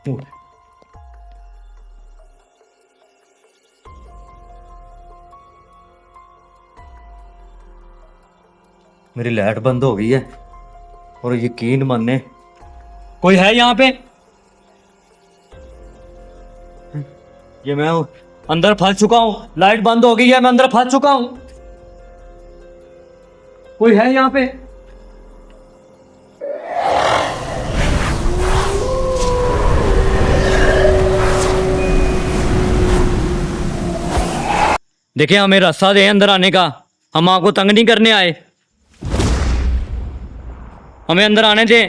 ओह, मेरी लाइट बंद हो गई है और यकीन माने कोई है यहाँ पे। ये मैं अंदर फंस चुका हूँ, लाइट बंद हो गई है, मैं अंदर फंस चुका हूँ। कोई है यहाँ पे। देखिए हमें रास्ता दे अंदर आने का, हम आपको तंग नहीं करने आए, हमें अंदर आने दे।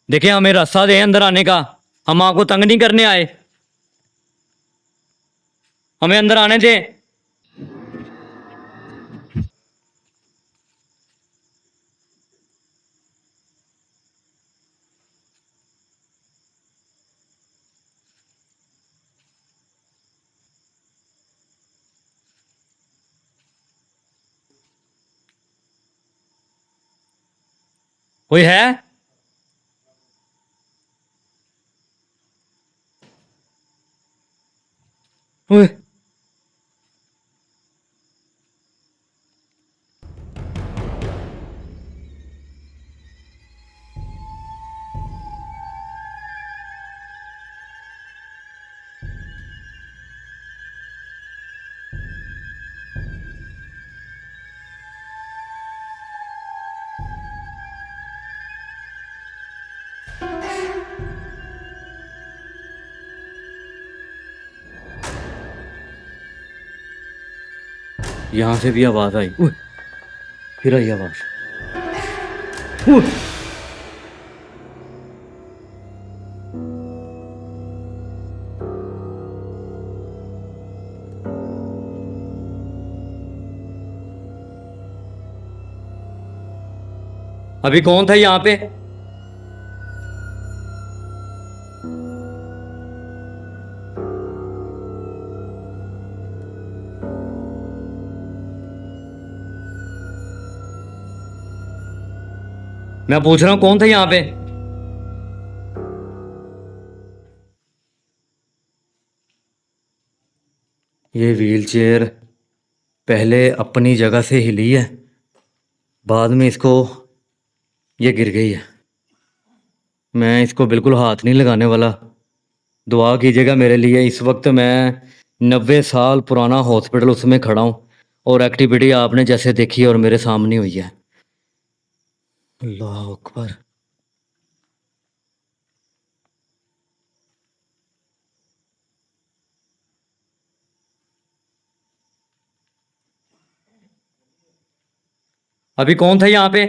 देखिए हमें रास्ता दे अंदर आने का, हम आपको तंग नहीं करने आए, हमें अंदर आने दे। कोई है। ओए, यहां से भी आवाज आई। ओए, फिर आई आवाज। ओए, अभी कौन था यहाँ पे। मैं पूछ रहा हूँ कौन था यहाँ पे। ये व्हील चेयर पहले अपनी जगह से हिली है, बाद में इसको ये गिर गई है। मैं इसको बिल्कुल हाथ नहीं लगाने वाला। दुआ कीजिएगा मेरे लिए। इस वक्त मैं 90 साल पुराना हॉस्पिटल उसमें खड़ा हूँ और एक्टिविटी आपने जैसे देखी और मेरे सामने हुई है। अल्लाह अकबर। अभी कौन था यहाँ पे।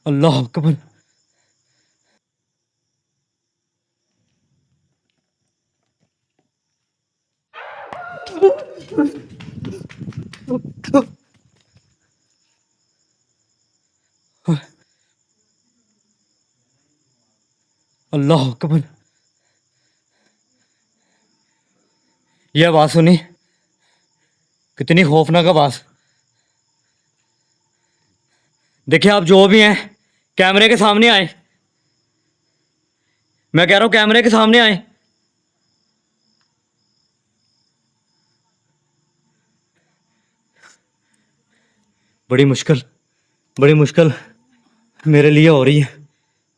अल्लाह अकबर। अल्लाह अकबर। ये आवाज सुनी, कितनी खौफनाक आवाज। देखिए आप जो भी हैं कैमरे के सामने आए। मैं कह रहा हूं कैमरे के सामने आए। बड़ी मुश्किल, बड़ी मुश्किल मेरे लिए हो रही है।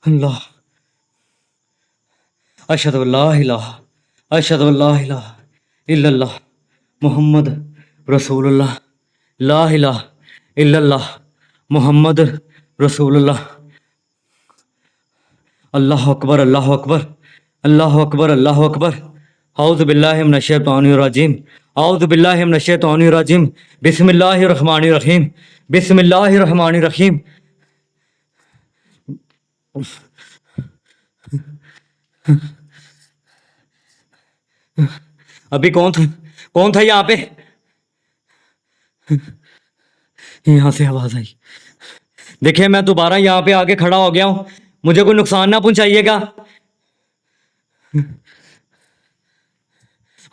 अल्लाह, अशहदु अल्ला इलाहा, अशहदु अल्ला इलाहा इल्लल्लाह, मोहम्मद रसूलुल्लाह, ला इलाहा इल्लल्लाह, मोहम्मद रसूलुल्लाह। अल्लाह अकबर, अल्लाह अकबर, अल्लाह अकबर, अल्लाह अकबर। औज़ु बिल्लाहि मिनश शैतानिर रजीम। औज़ु बिल्लाहि मिनश शैतानिर रजीम। बिस्मिल्लाहिर रहमानिर रहीम। बिस्मिल्लाहिर रहमानिर रहीम। अभी कौन था यहाँ पे? यहाँ से आवाज आई। देखिए मैं दोबारा यहाँ पे आके खड़ा हो गया हूँ, मुझे कोई नुकसान ना पहुंचाइएगा।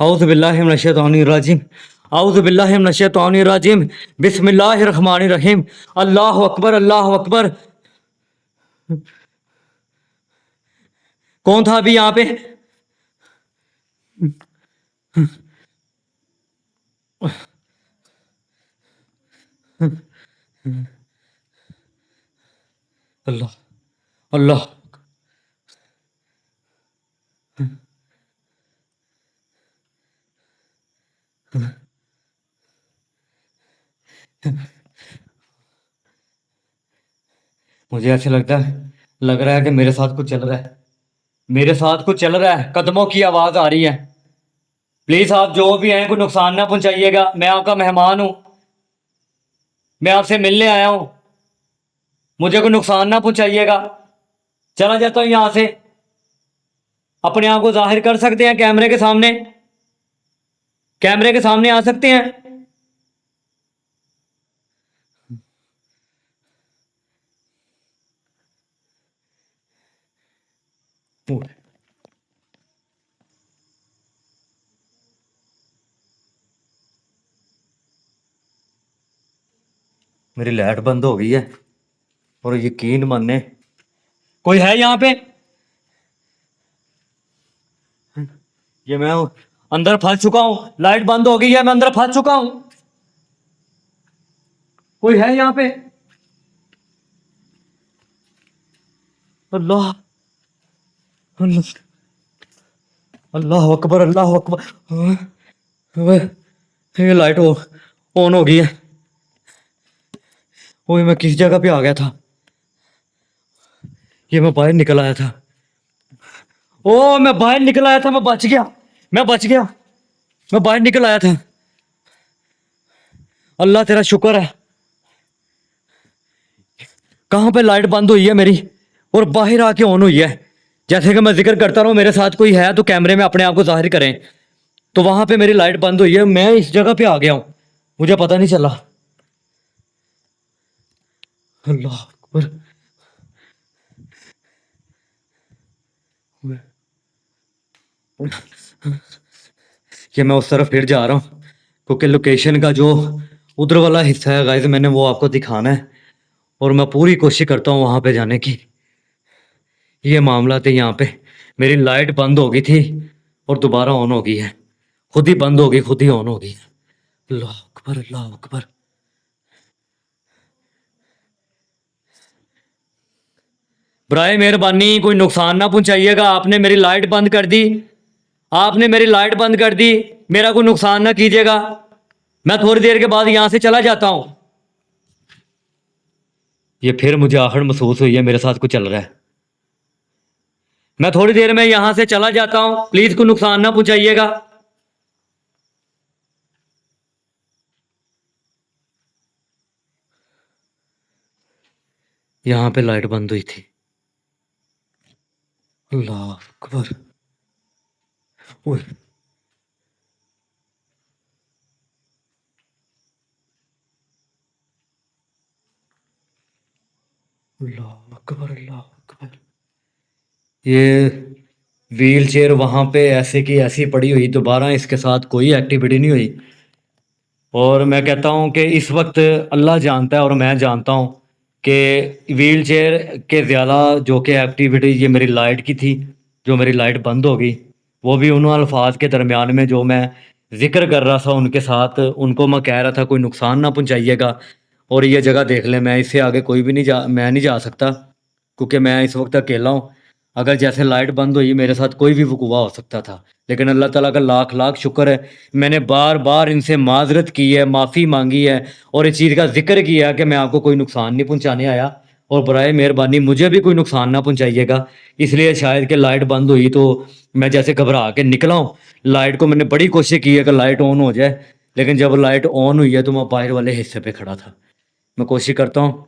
औज़ु बिल्लाहि मिनश शैतानिर रजीम। औज़ु बिल्लाहि मिनश शैतानिर रजीम। बिस्मिल्लाहिर रहमानिर रहीम। अल्लाहु अकबर, अल्लाहु अकबर। कौन था अभी यहाँ पे? अल्लाह, अल्लाह। मुझे ऐसे लग रहा है कि मेरे साथ कुछ चल रहा है, मेरे साथ कुछ चल रहा है। कदमों की आवाज आ रही है। प्लीज आप जो भी हैं कोई नुकसान ना पहुंचाइएगा। मैं आपका मेहमान हूं, मैं आपसे मिलने आया हूं, मुझे कोई नुकसान ना पहुंचाइएगा। चला जाता हूं यहां से। अपने आप को जाहिर कर सकते हैं कैमरे के सामने? कैमरे के सामने आ सकते हैं? मेरी लाइट बंद हो गई है और यकीन माने कोई है यहाँ पे। ये मैं अंदर फंस चुका हूँ, लाइट बंद हो गई है, मैं अंदर फंस चुका हूँ। कोई है यहाँ पे? अल्लाह, अल्लाह, अल्लाह अकबर, अल्लाह अकबर। ओए, ये लाइट ऑन हो गई है। ओए मैं किस जगह पे आ गया था? ये मैं बाहर निकल आया था। ओ मैं बाहर निकल आया था, मैं बच गया, मैं बच गया, मैं बाहर निकल आया था। अल्लाह तेरा शुक्र है। कहाँ पे लाइट बंद हुई है मेरी और बाहर आके ऑन हुई है। जैसे कि मैं जिक्र करता रहा हूँ, मेरे साथ कोई है तो कैमरे में अपने आप को जाहिर करें। तो वहां पे मेरी लाइट बंद हुई है, मैं इस जगह पे आ गया हूँ, मुझे पता नहीं चला। अल्लाह अकबर। ये मैं उस तरफ फिर जा रहा हूँ क्योंकि लोकेशन का जो उधर वाला हिस्सा है गाइस, मैंने वो आपको दिखाना है और मैं पूरी कोशिश करता हूँ वहां पे जाने की। ये मामला थे यहाँ पे। मेरी लाइट बंद हो गई थी और दोबारा ऑन हो गई है, खुद ही बंद हो गई, खुद ही ऑन हो गई है। अल्लाह अकबर, अल्लाह अकबर। बराए मेहरबानी कोई नुकसान ना पहुंचाइएगा। आपने मेरी लाइट बंद कर दी, आपने मेरी लाइट बंद कर दी, मेरा कोई नुकसान ना कीजिएगा। मैं थोड़ी देर के बाद यहां से चला जाता हूं। ये फिर मुझे आहट महसूस हुई है, मेरे साथ कुछ चल रहा है। मैं थोड़ी देर में यहां से चला जाता हूं, प्लीज कोई नुकसान ना पहुंचाइएगा। यहां पे लाइट बंद हुई थी। अल्लाह अकबर। ओए, अल्लाह अकबर, अल्लाह अकबर। ये व्हील चेयर वहां पे ऐसे की ऐसी पड़ी हुई, दोबारा इसके साथ कोई एक्टिविटी नहीं हुई। और मैं कहता हूँ कि इस वक्त अल्लाह जानता है और मैं जानता हूँ कि व्हील चेयर के ज़्यादा जो कि एक्टिविटी ये मेरी लाइट की थी, जो मेरी लाइट बंद हो गई, वो भी उन अल्फाज के दरमियान में जो मैं ज़िक्र कर रहा था उनके साथ, उनको मैं कह रहा था कोई नुकसान ना पहुँचाइएगा। और ये जगह देख लें, मैं इससे आगे कोई भी नहीं जा, मैं नहीं जा सकता क्योंकि मैं इस वक्त अकेला हूँ। अगर जैसे लाइट बंद हुई मेरे साथ कोई भी वकूआ हो सकता था, लेकिन अल्लाह ताला का लाख लाख शुक्र है, मैंने बार बार इनसे माजरत की है, माफ़ी मांगी है और इस चीज़ का जिक्र किया कि मैं आपको कोई नुकसान नहीं पहुंचाने आया। और बराए मेहरबानी मुझे भी कोई नुकसान ना पहुँचाइएगा। इसलिए शायद कि लाइट बंद हुई तो मैं जैसे घबरा के निकला हूँ। लाइट को मैंने बड़ी कोशिश की है कि लाइट ऑन हो जाए, लेकिन जब लाइट ऑन हुई है तो मैं बाहर वाले हिस्से पे खड़ा था। मैं कोशिश करता हूँ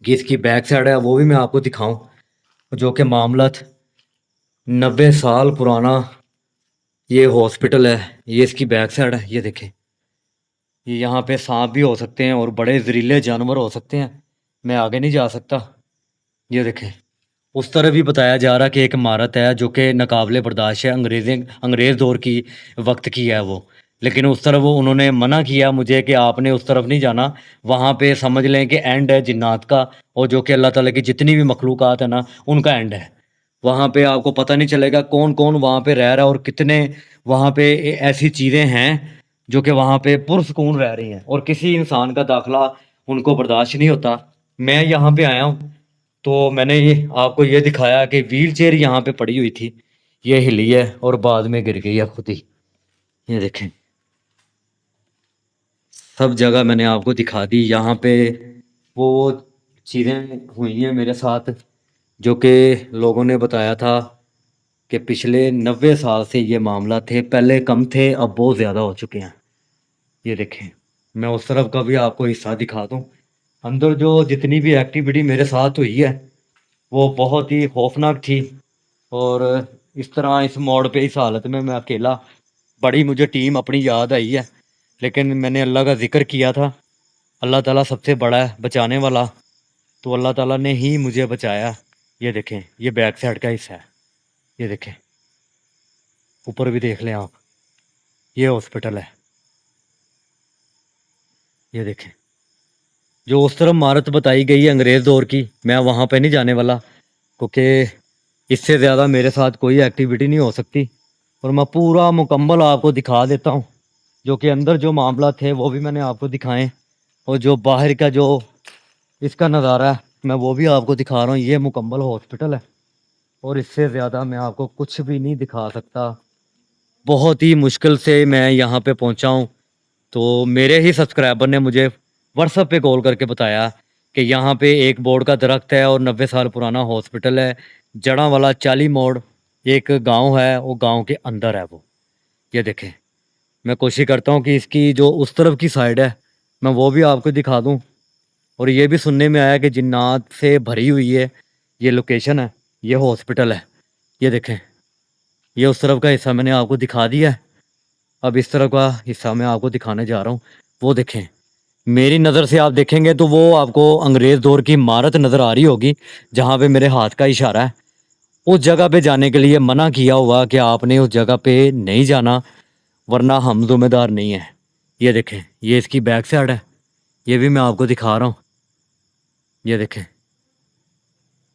कि इसकी बैक साइड है वो भी मैं आपको दिखाऊँ, जो कि मामला 90 साल पुराना ये हॉस्पिटल है। ये इसकी बैक साइड है, ये देखें। ये यहाँ पे सांप भी हो सकते हैं और बड़े जहरीले जानवर हो सकते हैं। मैं आगे नहीं जा सकता। ये देखें, उस तरफ भी बताया जा रहा कि एक इमारत है जो कि नाकाबिले बर्दाश्त है, अंग्रेज़ दौर की वक्त की है वो। लेकिन उस तरफ वो उन्होंने मना किया मुझे कि आपने उस तरफ नहीं जाना। वहाँ पे समझ लें कि एंड है जिन्नात का, और जो कि अल्लाह ताला की जितनी भी मखलूक़ात है ना, उनका एंड है। वहाँ पे आपको पता नहीं चलेगा कौन-कौन वहाँ पे रह रहा है और कितने वहाँ पे ऐसी चीज़ें हैं जो कि वहाँ पे पुरसुकून रह रही हैं और किसी इंसान का दाखिला उनको बर्दाश्त नहीं होता। मैं यहाँ पे आया हूँ तो मैंने ये आपको ये दिखाया कि व्हील चेयर यहाँ पे पड़ी हुई थी, ये हिली है और बाद में गिर गई है खुद ही। ये देखें, सब जगह मैंने आपको दिखा दी। यहाँ पे वो चीज़ें हुई हैं मेरे साथ जो कि लोगों ने बताया था कि पिछले 90 साल से ये मामला थे। पहले कम थे, अब बहुत ज़्यादा हो चुके हैं। ये देखें, मैं उस तरफ का भी आपको हिस्सा दिखा दूँ। अंदर जो जितनी भी एक्टिविटी मेरे साथ हुई है वो बहुत ही खौफनाक थी। और इस तरह इस मोड़ पे इस हालत में मैं अकेला, बड़ी मुझे टीम अपनी याद आई है। लेकिन मैंने अल्लाह का ज़िक्र किया था, अल्लाह ताला सबसे बड़ा है बचाने वाला, तो अल्लाह ताला ने ही मुझे बचाया। ये देखें, ये बैक साइड का हिस्सा है। ये देखें, ऊपर भी देख लें आप, ये हॉस्पिटल है। ये देखें, जो उस तरफ इमारत बताई गई है अंग्रेज़ दौर की, मैं वहाँ पे नहीं जाने वाला क्योंकि इससे ज़्यादा मेरे साथ कोई एक्टिविटी नहीं हो सकती। और मैं पूरा मुकम्मल आपको दिखा देता हूँ, जो कि अंदर जो मामला थे वो भी मैंने आपको दिखाएँ, और जो बाहर का जो इसका नज़ारा है मैं वो भी आपको दिखा रहा हूँ। ये मुकम्मल हॉस्पिटल है और इससे ज़्यादा मैं आपको कुछ भी नहीं दिखा सकता। बहुत ही मुश्किल से मैं यहाँ पे पहुँचा हूँ। तो मेरे ही सब्सक्राइबर ने मुझे व्हाट्सएप पे कॉल करके बताया कि यहाँ पे एक बोर्ड का दरख्त है और 90 साल पुराना हॉस्पिटल है, जड़ांवाला चाली मोड़ एक गांव है, वो गांव के अंदर है वो। ये देखें, मैं कोशिश करता हूँ कि इसकी जो उस तरफ की साइड है मैं वो भी आपको दिखा दूँ। और ये भी सुनने में आया कि जिन्नात से भरी हुई है ये लोकेशन है, ये हॉस्पिटल है। ये देखें, ये उस तरफ का हिस्सा मैंने आपको दिखा दिया है। अब इस तरफ का हिस्सा मैं आपको दिखाने जा रहा हूँ। वो देखें, मेरी नज़र से आप देखेंगे तो वो आपको अंग्रेज़ दौर की इमारत नज़र आ रही होगी, जहाँ पे मेरे हाथ का इशारा है। उस जगह पे जाने के लिए मना किया हुआ कि आपने उस जगह पे नहीं जाना, वरना हम ज़िम्मेदार नहीं हैं। ये देखें, ये इसकी बैक साइड है, ये भी मैं आपको दिखा रहा हूँ। ये देखें,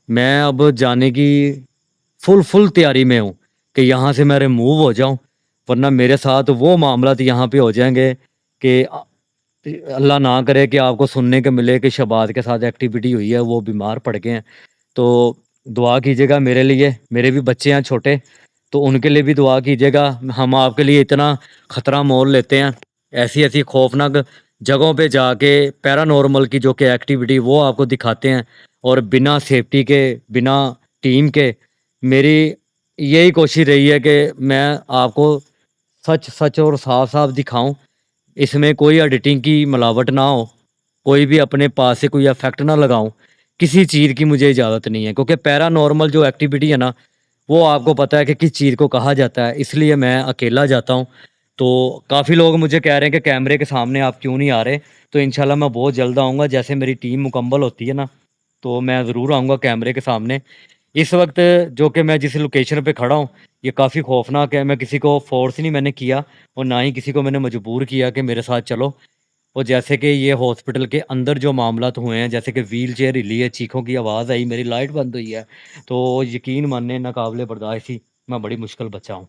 मैं अब जाने की फुल तैयारी में हूँ कि यहाँ से मैं रिमूव हो जाऊँ, वरना मेरे साथ वो मामलात यहाँ पे हो जाएँगे कि अल्लाह ना करे कि आपको सुनने को मिले कि शहबाज के साथ एक्टिविटी हुई है, वो बीमार पड़ गए हैं। तो दुआ कीजिएगा मेरे लिए, मेरे भी बच्चे हैं छोटे, तो उनके लिए भी दुआ कीजिएगा। हम आपके लिए इतना ख़तरा मोल लेते हैं, ऐसी-ऐसी खौफ़नाक जगहों पे जाके पैरानॉर्मल की जो कि एक्टिविटी वो आपको दिखाते हैं, और बिना सेफ्टी के, बिना टीम के। मेरी यही कोशिश रही है कि मैं आपको सच-सच और साफ-साफ दिखाऊँ। इसमें कोई एडिटिंग की मिलावट ना हो, कोई भी अपने पास से कोई इफ़ेक्ट ना लगाऊँ, किसी चीज़ की मुझे इजाज़त नहीं है, क्योंकि पैरानॉर्मल जो एक्टिविटी है ना, वो आपको पता है कि किस चीज़ को कहा जाता है, इसलिए मैं अकेला जाता हूँ। तो काफ़ी लोग मुझे कह रहे हैं कि कैमरे के सामने आप क्यों नहीं आ रहे? तो इंशाल्लाह मैं बहुत जल्द आऊँगा, जैसे मेरी टीम मुकम्मल होती है ना, तो मैं ज़रूर आऊँगा कैमरे के सामने। इस वक़्त जो कि मैं जिस लोकेशन पे खड़ा हूँ, ये काफ़ी खौफ़नाक है। मैं किसी को फ़ोर्स नहीं मैंने किया और ना ही किसी को मैंने मजबूर किया कि मेरे साथ चलो। और जैसे कि ये हॉस्पिटल के अंदर जो मामलात हुए हैं, जैसे कि व्हील चेयर हिली है, चीखों की आवाज़ आई, मेरी लाइट बंद हुई है, तो यकीन मानिए नाकाबिले बर्दाश्त थी, मैं बड़ी मुश्किल बचा हूँ।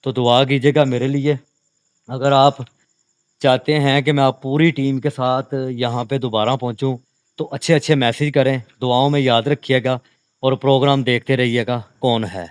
तो दुआ कीजिएगा मेरे लिए। अगर आप चाहते हैं कि मैं आप पूरी टीम के साथ यहाँ पे दोबारा पहुँचूँ, तो अच्छे-अच्छे मैसेज करें, दुआओं में याद रखिएगा और प्रोग्राम देखते रहिएगा कौन है।